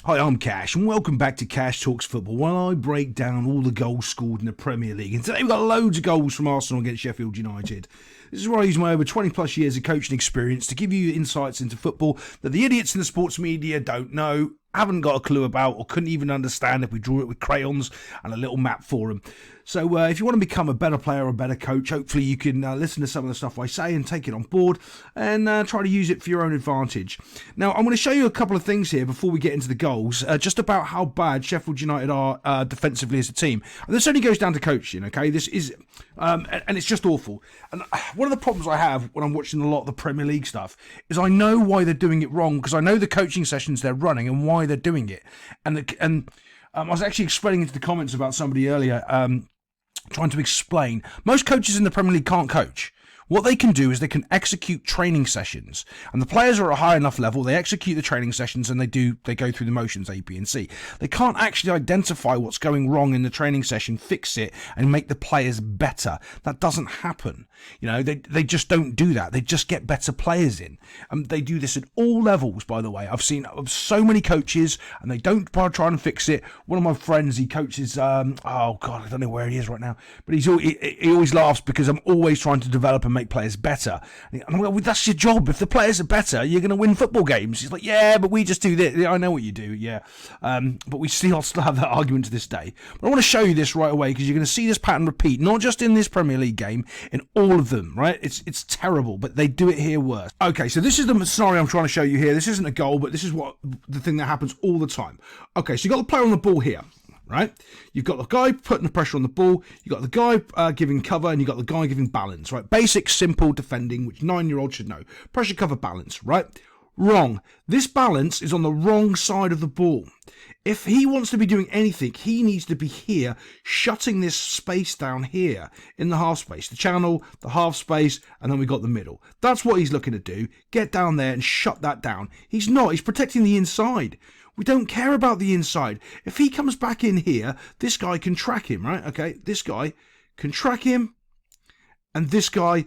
Hi, I'm Cash, and welcome back to Cash Talks Football, where I break down all the goals scored in the Premier League. And today we've got loads of goals from Arsenal against Sheffield United. This is where I use my over 20 plus years of coaching experience to give you insights into football that the idiots in the sports media don't know, haven't got a clue about, or couldn't even understand if we drew it with crayons and a little map for them. So if you want to become a better player or a better coach, hopefully you can listen to some of the stuff I say and take it on board and try to use it for your own advantage. Now, I'm going to show you a couple of things here before we get into the goals, just about how bad Sheffield United are defensively as a team. And this only goes down to coaching, okay? This is, and it's just awful. And one of the problems I have when I'm watching a lot of the Premier League stuff is I know why they're doing it wrong, because I know the coaching sessions they're running and why they're doing it. And I was actually explaining into the comments about somebody earlier, trying to explain, most coaches in the Premier League can't coach. What they can do is they can execute training sessions, and the players are at a high enough level, they execute the training sessions and they go through the motions A, B and C. They can't actually identify what's going wrong in the training session, fix it and make the players better. That doesn't happen. You know, they just don't do that. They just get better players in. They do this at all levels, by the way. I've seen so many coaches and they don't try and fix it. One of my friends, he coaches, oh God, I don't know where he is right now, but he always laughs because I'm always trying to develop and make players better. And I'm like, well, that's your job. If the players are better, you're going to win football games. He's like, yeah, but we just do this. Yeah, I know what you do, yeah. But we still have that argument to this day. But I want to show you this right away because you're going to see this pattern repeat, not just in this Premier League game, in all of them, right? It's terrible, but they do it here worse. Okay, so this is the scenario I'm trying to show you here. This isn't a goal, but this is what the thing that happens all the time. Okay, so you've got the player on the ball here. Right, you've got the guy putting the pressure on the ball, you've got the guy giving cover, and you've got the guy giving balance, right? Basic, simple defending, which 9-year-olds should know. Pressure, cover, balance, right? Wrong. This balance is on the wrong side of the ball. If he wants to be doing anything, he needs to be here, shutting this space down here in the half space, the channel, the half space, and then we got the middle. That's what he's looking to do. Get down there and shut that down. He's not. He's protecting the inside. We don't care about the inside. If he comes back in here, this guy can track him, right? Okay, this guy can track him, and this guy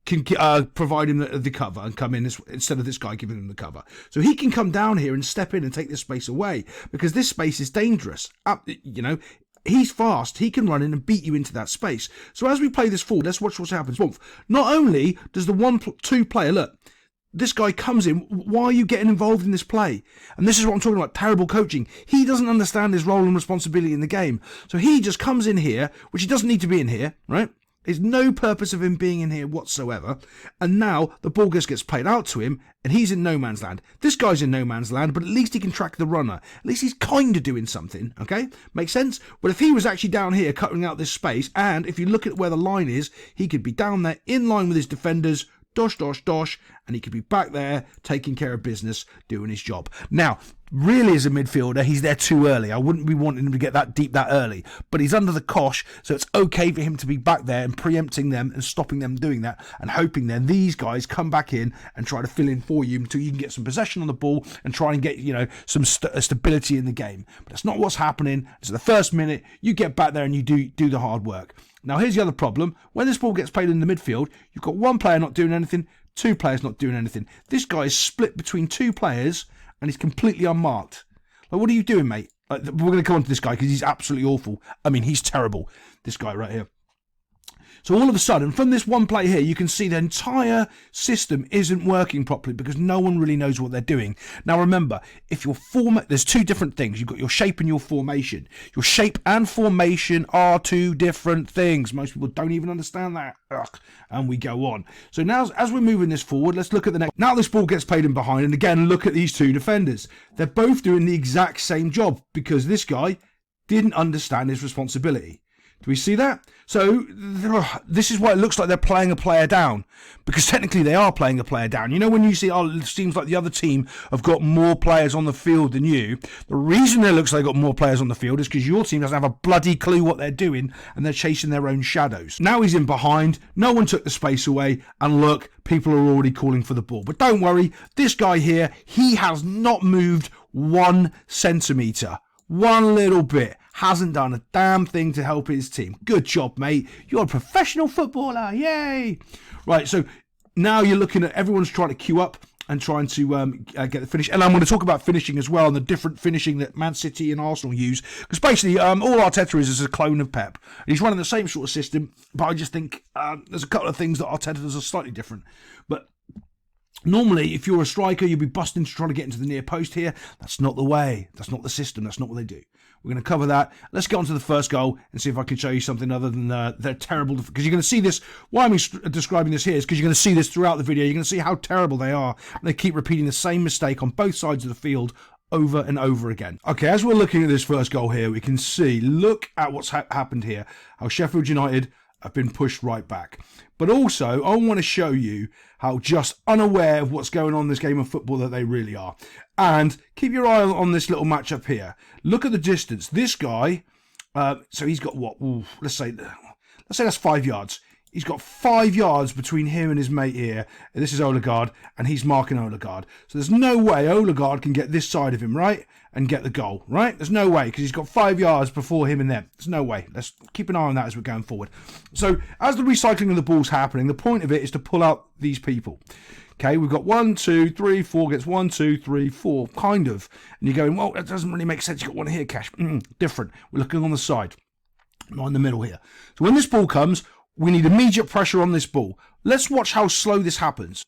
can provide him the cover and come in instead of this guy giving him the cover. So he can come down here and step in and take this space away because this space is dangerous. You know, he's fast. He can run in and beat you into that space. So as we play this forward, let's watch what happens. Not only does the 1-2 player, look, this guy comes in, why are you getting involved in this play? And this is what I'm talking about, terrible coaching. He doesn't understand his role and responsibility in the game. So he just comes in here, which he doesn't need to be in here, right? There's no purpose of him being in here whatsoever. And now the ball just gets played out to him and he's in no man's land. This guy's in no man's land, but at least he can track the runner. At least he's kind of doing something, okay? Makes sense? But if he was actually down here cutting out this space, and if you look at where the line is, he could be down there in line with his defenders, dosh, and he could be back there taking care of business, doing his job. Now, really as a midfielder, he's there too early. I wouldn't be wanting him to get that deep that early, but he's under the cosh, so it's okay for him to be back there and preempting them and stopping them doing that and hoping then these guys come back in and try to fill in for you until you can get some possession on the ball and try and get, you know, some stability in the game. But that's not what's happening. So the first minute, you get back there and you do the hard work. Now, here's the other problem. When this ball gets played in the midfield, you've got one player not doing anything, two players not doing anything. This guy is split between two players and he's completely unmarked. Like, what are you doing, mate? Like, we're going to come on to this guy because he's absolutely awful. I mean, he's terrible, this guy right here. So all of a sudden, from this one play here, you can see the entire system isn't working properly because no one really knows what they're doing. Now remember, if your there's two different things. You've got your shape and your formation. Your shape and formation are two different things. Most people don't even understand that. Ugh. And we go on. So now, as we're moving this forward, let's look at the next. Now this ball gets played in behind, and again, look at these two defenders. They're both doing the exact same job because this guy didn't understand his responsibility. Do we see that? So this is why it looks like they're playing a player down, because technically they are playing a player down. You know, when you see, oh, it seems like the other team have got more players on the field than you. The reason it looks like they've got more players on the field is because your team doesn't have a bloody clue what they're doing and they're chasing their own shadows. Now he's in behind. No one took the space away. And look, people are already calling for the ball. But don't worry, this guy here, he has not moved 1 centimetre. One little bit. Hasn't done a damn thing to help his team. Good job, mate. You're a professional footballer. Yay. Right, so now you're looking at everyone's trying to queue up. and trying to get the finish. And I'm going to talk about finishing as well, and the different finishing that Man City and Arsenal use. Because basically, all Arteta is a clone of Pep. He's running the same sort of system, but I just think there's a couple of things that Arteta does are slightly different. But normally, if you're a striker, you'll be busting to try to get into the near post here. That's not the way. That's not the system. That's not what they do. We're going to cover that. Let's get on to the first goal and see if I can show you something other than they're terrible. Because you're going to see this. Why I'm describing this here is because you're going to see this throughout the video. You're going to see how terrible they are. They keep repeating the same mistake on both sides of the field over and over again. Okay, as we're looking at this first goal here, we can see, look at what's happened here. How Sheffield United have been pushed right back. But also, I want to show you how just unaware of what's going on in this game of football that they really are. And keep your eye on this little match up here. Look at the distance. This guy, so he's got what? Ooh, let's say that's 5 yards. He's got 5 yards between him and his mate here. And this is Odegaard, and he's marking Odegaard. So there's no way Odegaard can get this side of him, right? And get the goal, right? There's no way, because he's got 5 yards before him and them. There's no way. Let's keep an eye on that as we're going forward. So as the recycling of the ball's happening, the point of it is to pull out these people. Okay, we've got 1, 2, 3, 4, gets 1, 2, 3, 4, kind of. And you're going, well, that doesn't really make sense. You've got one here, Cash. Different. We're looking on the side, not in the middle here. So when this ball comes, we need immediate pressure on this ball. Let's watch how slow this happens.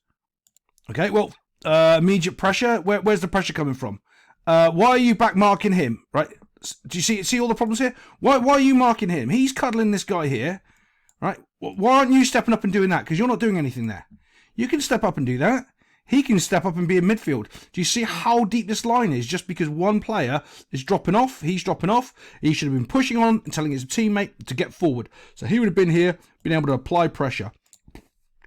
Okay, well, immediate pressure. Where's the pressure coming from? Why are you back marking him? Right? Do you see all the problems here? Why are you marking him? He's cuddling this guy here. Right? Why aren't you stepping up and doing that? Because you're not doing anything there. You can step up and do that. He can step up and be in midfield. Do you see how deep this line is? Just because one player is dropping off, he's dropping off. He should have been pushing on and telling his teammate to get forward. So he would have been here, been able to apply pressure.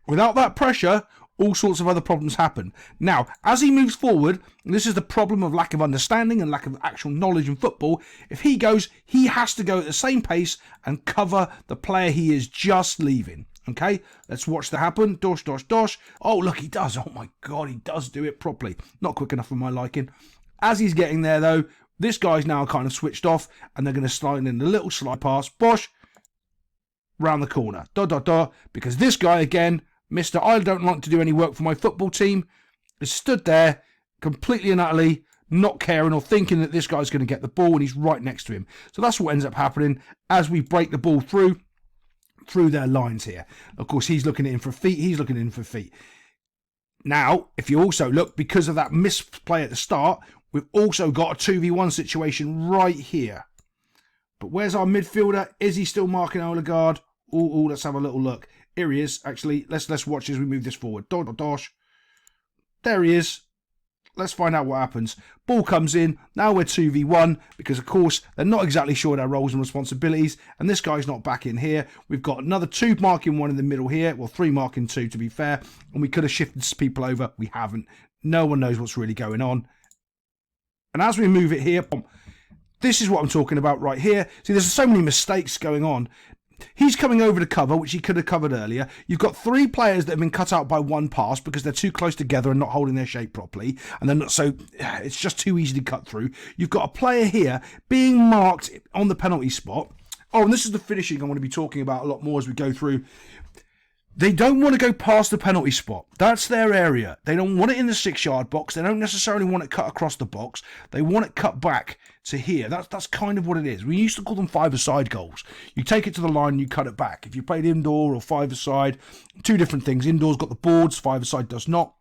Without that pressure, all sorts of other problems happen. Now, as he moves forward, and this is the problem of lack of understanding and lack of actual knowledge in football, if he goes, he has to go at the same pace and cover the player he is just leaving. Okay, let's watch that happen. Dosh, dosh, dosh. Oh, look, he does. Oh, my God, he does do it properly. Not quick enough for my liking. As he's getting there, though, this guy's now kind of switched off, and they're going to slide in a little slide pass. Bosh, round the corner. Because this guy, again, Mr. I don't like to do any work for my football team, is stood there completely and utterly not caring or thinking that this guy's going to get the ball, and he's right next to him. So that's what ends up happening as we break the ball through their lines here. Of course, he's looking in for feet. He's looking in for feet. Now, if you also look, because of that misplay at the start, we've also got a 2v1 situation right here. But where's our midfielder? Is he still marking Odegaard? Oh, let's have a little look. Here he is. Actually, let's watch as we move this forward. Dosh. There he is. Let's find out what happens. Ball comes in. Now we're 2v1 because, of course, they're not exactly sure their roles and responsibilities. And this guy's not back in here. We've got another 2 marking 1 in the middle here. Well, 3 marking 2 to be fair. And we could have shifted people over. We haven't. No one knows what's really going on. And as we move it here, this is what I'm talking about right here. See, there's so many mistakes going on. He's coming over to cover, which he could have covered earlier. You've got 3 players that have been cut out by one pass because they're too close together and not holding their shape properly. And they're not, so it's just too easy to cut through. You've got a player here being marked on the penalty spot. Oh, and this is the finishing I want to be talking about a lot more as we go through. They don't want to go past the penalty spot. That's their area. They don't want it in the 6-yard box. They don't necessarily want it cut across the box. They want it cut back to here. That's kind of what it is. We used to call them 5-a-side goals. You take it to the line and you cut it back. If you played indoor or 5-a-side, 2 different things. Indoor's got the boards, 5-a-side does not.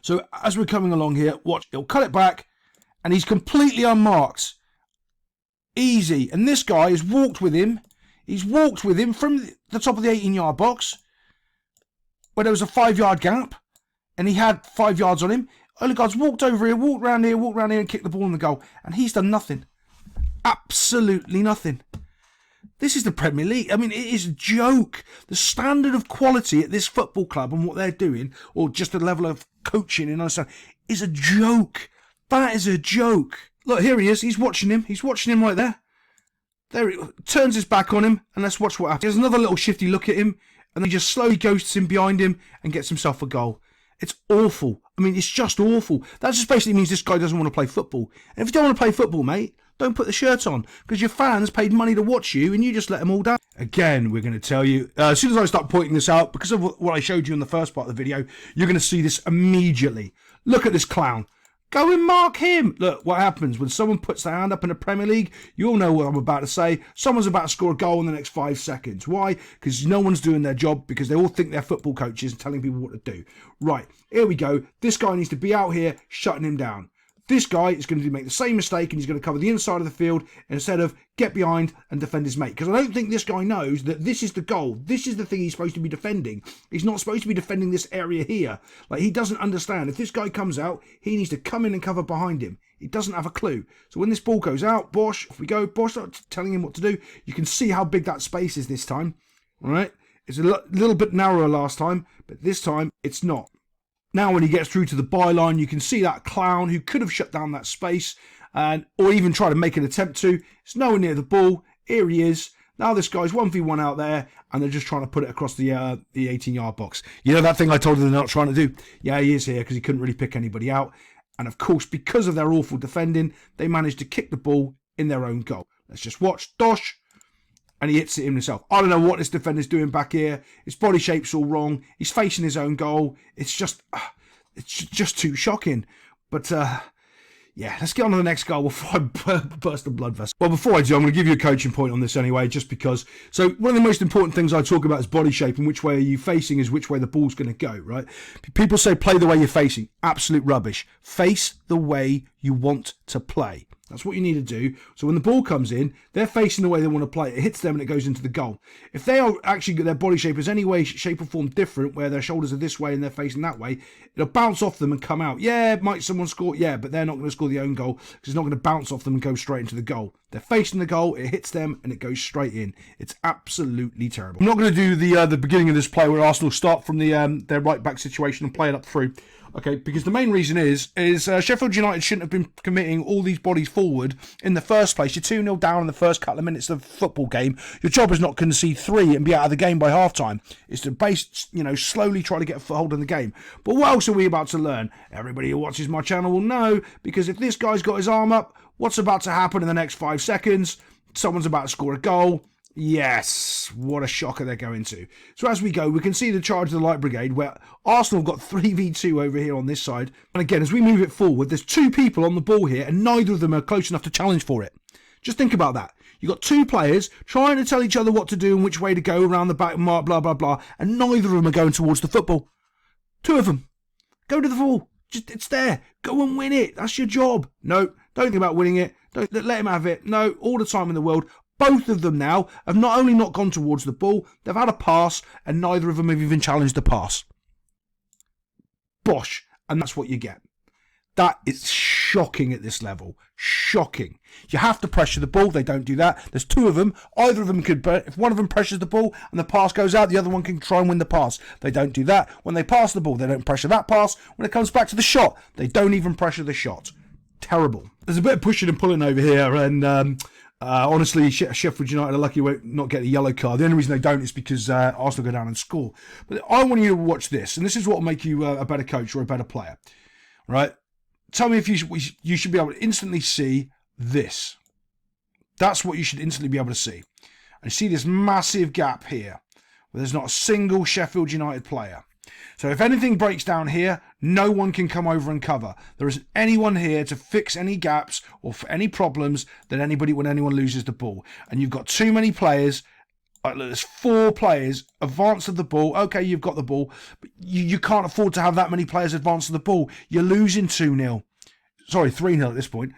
So as we're coming along here, watch, he'll cut it back and he's completely unmarked. Easy. And this guy has walked with him. He's walked with him from the top of the 18-yard box where there was a 5-yard gap and he had 5 yards on him. Odegaard's walked over here, walked round here and kicked the ball in the goal. And he's done nothing. Absolutely nothing. This is the Premier League. I mean, it is a joke. The standard of quality at this football club and what they're doing, or just the level of coaching and understanding, is a joke. That is a joke. Look, here he is. He's watching him. He's watching him right there. There he turns his back on him, and let's watch what happens. There's another little shifty look at him, and then he just slowly ghosts him behind him and gets himself a goal. It's awful. I mean, it's just awful. That just basically means this guy doesn't want to play football. And if you don't want to play football, mate, don't put the shirt on, because your fans paid money to watch you and you just let them all down. Again, we're going to tell you, as soon as I start pointing this out, because of what I showed you in the first part of the video, you're going to see this immediately. Look at this clown. Go and mark him. Look, what happens when someone puts their hand up in the Premier League, you all know what I'm about to say. Someone's about to score a goal in the next 5 seconds. Why? Because no one's doing their job, because they all think they're football coaches and telling people what to do. Right, here we go. This guy needs to be out here shutting him down. This guy is going to make the same mistake, and he's going to cover the inside of the field instead of get behind and defend his mate. Because I don't think this guy knows that this is the goal. This is the thing he's supposed to be defending. He's not supposed to be defending this area here. Like, he doesn't understand. If this guy comes out, he needs to come in and cover behind him. He doesn't have a clue. So when this ball goes out, Bosch, off we go. Bosch starts telling him what to do. You can see how big that space is this time. All right? It's a little bit narrower last time, but this time it's not. Now when he gets through to the byline, you can see that clown who could have shut down that space, or even try to make an attempt to. It's nowhere near the ball. Here he is. Now this guy's 1v1 out there, and they're just trying to put it across the 18-yard box. You know that thing I told you they're not trying to do? Yeah, he is here because he couldn't really pick anybody out. And of course, because of their awful defending, they managed to kick the ball in their own goal. Let's just watch. Dosh. And he hits it himself. I don't know what this defender's doing back here. His body shape's all wrong. He's facing his own goal. It's just too shocking. But yeah, let's get on to the next goal before I burst a blood vessel. Well, before I do, I'm going to give you a coaching point on this anyway, just because. So one of the most important things I talk about is body shape, and which way are you facing is which way the ball's going to go, right? People say play the way you're facing. Absolute rubbish. Face the way you want to play. That's what you need to do. So when the ball comes in, they're facing the way they want to play. It hits them and it goes into the goal. If they are actually, their body shape is any way, shape or form different, where their shoulders are this way and they're facing that way, it'll bounce off them and come out. Yeah, might someone score? Yeah, but they're not going to score the own goal because it's not going to bounce off them and go straight into the goal. They're facing the goal, it hits them and it goes straight in. It's absolutely terrible. I'm not going to do the beginning of this play where Arsenal start from their right back situation and play it up through. Okay, because the main reason is Sheffield United shouldn't have been committing all these bodies forward in the first place. You're 2-0 down in the first couple of minutes of the football game. Your job is not concede 3 and be out of the game by half-time. It's to slowly try to get a foothold in the game. But what else are we about to learn? Everybody who watches my channel will know, because if this guy's got his arm up, what's about to happen in the next 5 seconds? Someone's about to score a goal. Yes, what a shocker they're going to. So as we go, we can see the charge of the Light Brigade, where Arsenal have got 3v2 over here on this side. And again, as we move it forward, there's 2 people on the ball here, and neither of them are close enough to challenge for it. Just think about that. You've got 2 players trying to tell each other what to do and which way to go around the back, blah, blah, blah, and neither of them are going towards the football. 2 of them. Go to the ball. It's there. Go and win it. That's your job. No, don't think about winning it. Don't let him have it. No, all the time in the world. Both of them now have not only not gone towards the ball, they've had a pass, and neither of them have even challenged the pass. Bosh. And that's what you get. That is shocking at this level. Shocking. You have to pressure the ball. They don't do that. There's 2 of them. Either of them could, if one of them pressures the ball and the pass goes out, the other one can try and win the pass. They don't do that. When they pass the ball, they don't pressure that pass. When it comes back to the shot, they don't even pressure the shot. Terrible. There's a bit of pushing and pulling over here, and honestly, Sheffield United are lucky to not get a yellow card. The only reason they don't is because Arsenal go down and score. But I want you to watch this, and this is what will make you a better coach or a better player. Right? Tell me if you should be able to instantly see this. That's what you should instantly be able to see. And see this massive gap here, where there's not a single Sheffield United player. So if anything breaks down here, no one can come over and cover. There isn't anyone here to fix any gaps or for any problems when anyone loses the ball. And you've got too many players. There's 4 players advance of the ball. Okay, you've got the ball, but you can't afford to have that many players advance of the ball. You're losing 2-0. Sorry, 3-0 at this point.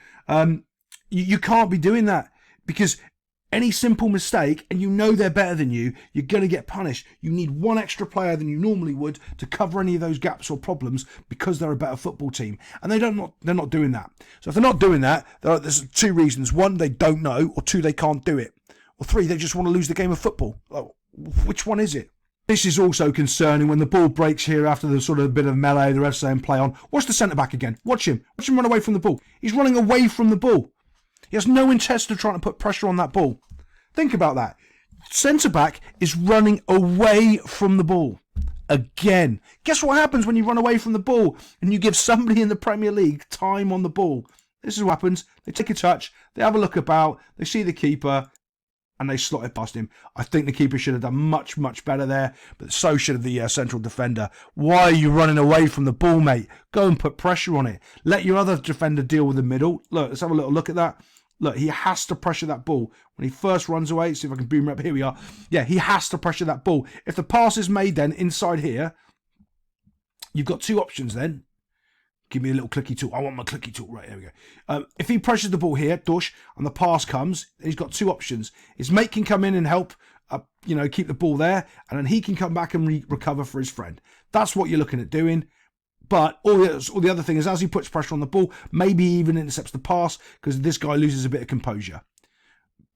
You can't be doing that, because any simple mistake, and you know they're better than you, you're going to get punished. You need 1 extra player than you normally would to cover any of those gaps or problems, because they're a better football team. And they're not doing that. So if they're not doing that, there's 2 reasons. 1, they don't know, or 2, they can't do it. Or 3, they just want to lose the game of football. Which one is it? This is also concerning when the ball breaks here after the sort of bit of melee, the ref's saying play on. Watch the centre-back again. Watch him. Watch him run away from the ball. He's running away from the ball. He has no interest of trying to put pressure on that ball. Think about that. Centre-back is running away from the ball. Again. Guess what happens when you run away from the ball and you give somebody in the Premier League time on the ball? This is what happens. They take a touch, they have a look about, they see the keeper, and they slot it past him. I think the keeper should have done much, much better there, but so should have the central defender. Why are you running away from the ball, mate? Go and put pressure on it. Let your other defender deal with the middle. Look, let's have a little look at that. Look, he has to pressure that ball. When he first runs away, see if I can boom up. Here we are. Yeah, he has to pressure that ball. If the pass is made then inside here, you've got two options then. Give me a little clicky tool. I want my clicky tool. Right, there we go. If he pressures the ball here, dush, and the pass comes, he's got two options. His mate can come in and help, keep the ball there, and then he can come back and recover for his friend. That's what you're looking at doing. But all the other thing is, as he puts pressure on the ball, maybe he even intercepts the pass, because this guy loses a bit of composure.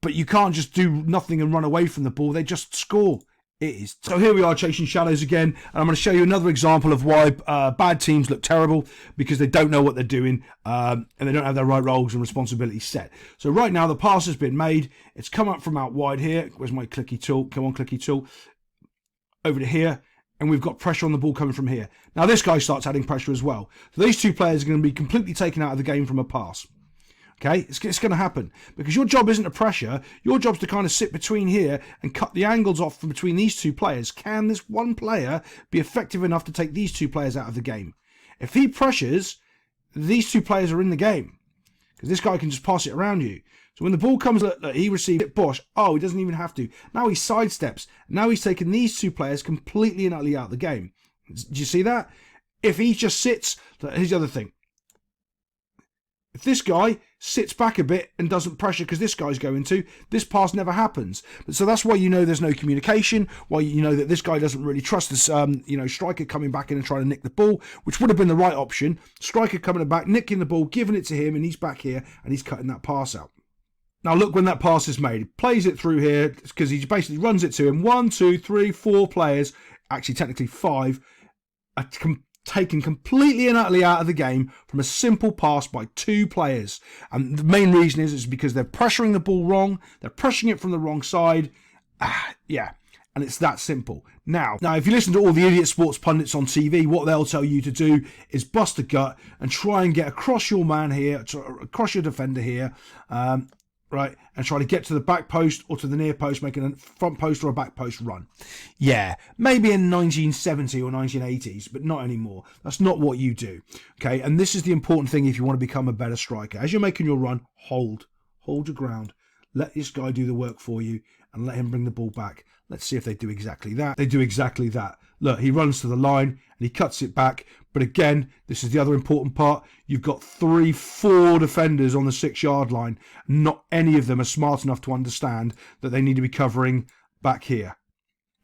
But you can't just do nothing and run away from the ball. They just score. It is. So here we are chasing shadows again, and I'm going to show you another example of why bad teams look terrible, because they don't know what they're doing, and they don't have their right roles and responsibilities set. So right now the pass has been made. It's come up from out wide here. Where's my clicky tool? Come on, clicky tool. Over to here, and we've got pressure on the ball coming from here. Now this guy starts adding pressure as well. So these two players are going to be completely taken out of the game from a pass. Okay, it's going to happen, because your job isn't to pressure. Your job's to kind of sit between here and cut the angles off from between these two players. Can this one player be effective enough to take these two players out of the game? If he pressures, these two players are in the game, because this guy can just pass it around you. So when the ball comes, look, he received it, Bosh. Oh, he doesn't even have to. Now he sidesteps. Now he's taken these two players completely and utterly out of the game. Do you see that? If he just sits, here's the other thing. If this guy sits back a bit and doesn't pressure because this guy's going to, this pass never happens. So that's why you know there's no communication, why you know that this guy doesn't really trust this striker coming back in and trying to nick the ball, which would have been the right option. Striker coming back, nicking the ball, giving it to him, and he's back here and he's cutting that pass out. Now look, when that pass is made, he plays it through here because he basically runs it to him. 1, 2, 3, 4 players, actually technically 5, are taken completely and utterly out of the game from a simple pass by 2 players. And the main reason is because they're pressuring the ball wrong, they're pressuring it from the wrong side. And it's that simple. Now, if you listen to all the idiot sports pundits on TV, what they'll tell you to do is bust a gut and try and get across your man here, across your defender here, right, and try to get to the back post or to the near post, making a front post or a back post run. Yeah, maybe in 1970 or 1980s, but not anymore. That's not what you do, okay? And this is the important thing if you want to become a better striker. As you're making your run, hold your ground. Let this guy do the work for you and let him bring the ball back. Let's see if they do exactly that. They do exactly that. Look, he runs to the line and he cuts it back. But again, this is the other important part. You've got 3, 4 defenders on the 6-yard line. Not any of them are smart enough to understand that they need to be covering back here.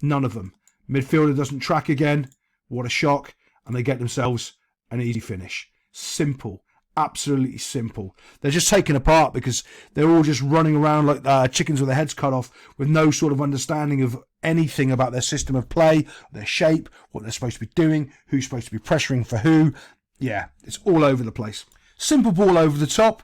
None of them. Midfielder doesn't track again. What a shock. And they get themselves an easy finish. Simple. Absolutely simple. They're just taken apart because they're all just running around like chickens with their heads cut off, with no sort of understanding of anything about their system of play, their shape, what they're supposed to be doing, who's supposed to be pressuring for who. Yeah, it's all over the place. Simple ball over the top.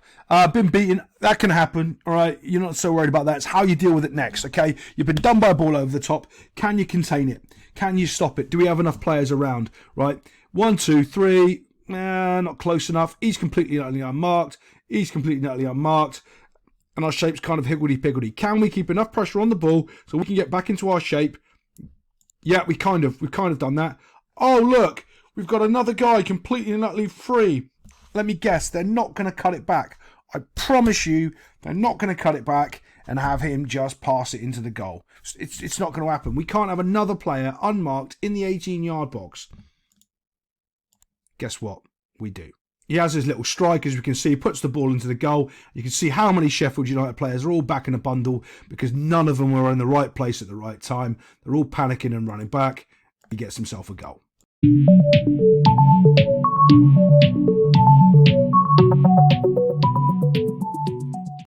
Been beaten. That can happen. All right, you're not so worried about that. It's how you deal with it next. Okay, you've been done by a ball over the top. Can you contain it? Can you stop it? Do we have enough players around? Right. 1, 2, 3. Not close enough. He's completely and utterly unmarked. And our shape's kind of higgledy-piggledy. Can we keep enough pressure on the ball so we can get back into our shape? Yeah, we've kind of done that. Oh, look, we've got another guy completely and utterly free. Let me guess, they're not going to cut it back. I promise you, they're not going to cut it back and have him just pass it into the goal. It's not going to happen. We can't have another player unmarked in the 18-yard box. Guess what? We do. He has his little strike, as we can see, he puts the ball into the goal. You can see how many Sheffield United players are all back in a bundle because none of them were in the right place at the right time. They're all panicking and running back. He gets himself a goal.